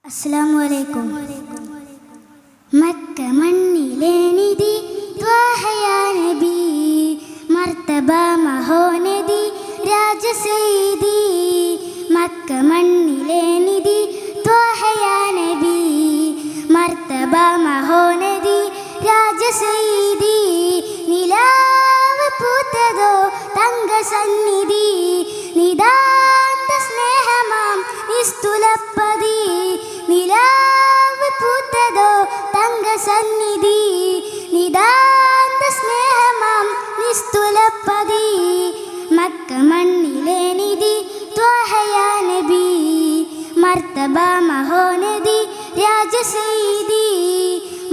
അസ്സലാമു അലൈക്കും. മക്ക മണ്ണിലെ നിധി ത്വാഹ യാ നബി, മർത്തബ മഹോനദി രാജ സയ്യിദി. മക്ക മണ്ണിലെ നിധി ത്വാഹ യാ നബി, മർത്തബ മഹോനദി രാജ സയ്യിദി. നിലാവ് പൂത്തതോ തങ്ക സന്നിധി, നിതാന്ത സ്നേഹമാം നിസ്തുലപ്പതി. നിലാവ് പൂത്തതോ തങ്ക സന്നിധി, നിതാന്ത സ്നേഹമാം നിസ്തുലപ്പതി. മക്ക മണ്ണിലെ നിധി ത്വാഹ യാ നബി, മർത്തബ മഹോനദി രാജ സയ്യിദി.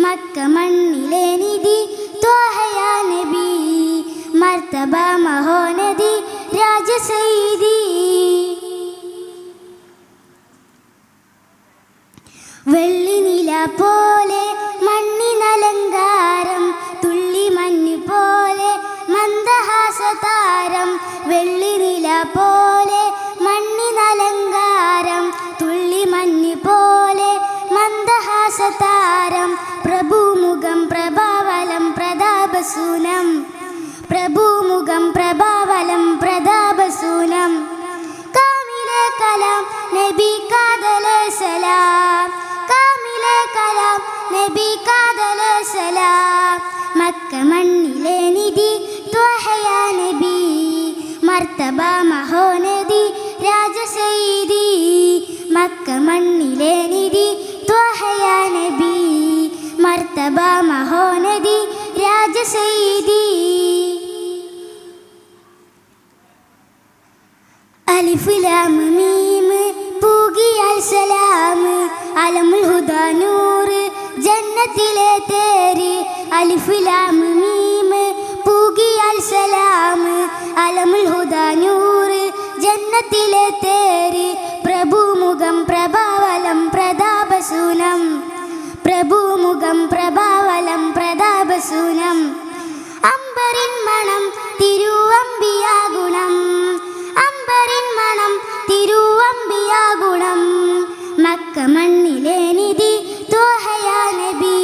മക്ക മണ്ണിലെ നിധി ത്വാഹ യാ നബി, മർത്തബ മഹോനദി രാജ സയ്യിദി. വെള്ളിനില പോലെ മണ്ണിനലങ്കാരം, തുള്ളി മഞ്ഞ് പോലെ മന്ദഹാസതാരം. വെള്ളിനില പോലെ മണ്ണിനലങ്കാരം, തുള്ളി മഞ്ഞ് പോലെ മന്ദഹാസതാരം. പ്രഭുമുഖം പ്രഭാവലം പ്രതാപസൂനം, പ്രഭുമുഖം പ്രഭാവലം പ്രതാപസൂനം. കാമിലെ കലാം നബി കാതലെ സലാം, കാമിലെ കലാം നബി കാതലെ സലാം. മക്ക മണ്ണിലെ നിധി ത്വാഹ യാ നബി, മർത്തബ മഹോനദി രാജ സയ്യിദി. മക്ക മണ്ണിലെ നിധി ത്വാഹ യാ നബി, മർത്തബ മഹോനദി രാജ സയ്യിദി. അലിഫ് ലാം മീം പൂകിയാൽ സലാം, അലമുൽ ഹുദാ നൂറ് ജന്നത്തിലെ തേര്. അലിഫ് ലാം മീം പൂകിയാൽ സലാം, അലമുൽ ഹുദാ നൂറ് ജന്നത്തിലെ തേര്. പ്രഭുമുഖം പ്രഭാവലം പ്രതാപസൂനം, പ്രഭുമുഖം പ്രഭാവലം പ്രതാപസൂനം. അമ്പറിൻ മണം തിരുവമ്പിയാ ഗുണം, അമ്പറിൻ മണം തിരുവമ്പിയാ ഗുണം. മക്ക മണ്ണിലെ നിധി ത്വാഹ യാ നബി,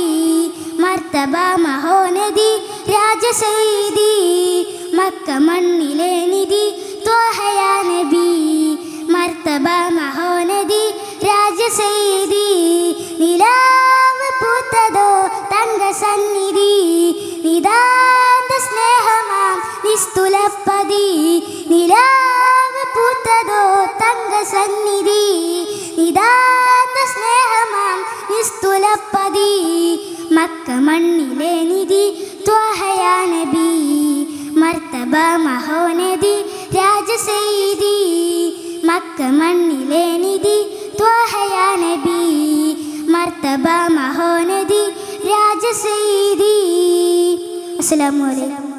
മർത്തബ മഹോനദി രാജ സയ്യിദി. മക്ക മണ്ണിലെ നിധി ത്വാഹ യാ നബി, മർത്തബ മഹോനദി രാജ സയ്യിദി. നിലാവ് പൂത്തതോ തങ്ക സന്നിധി, നിതാന്ത സ്നേഹമാം നിസ്തുലപ്പതി. നിലാവ് പൂത്തതോ തങ്ക സന്നിധി, നിതാന്ത സ്നേഹമാം നിസ്തുലപ്പതി. മക്ക മണ്ണിലെ നിധി ത്വാഹ യാ നബി, മർത്തബ മഹോനദി രാജ സയ്യിദി. മക്ക മണ്ണിലെ നിധി ത്വാഹ യാ നബി, മർത്തബ മഹോനദി രാജ സയ്യിദി. അസ്സലാമു അലൈക്കും.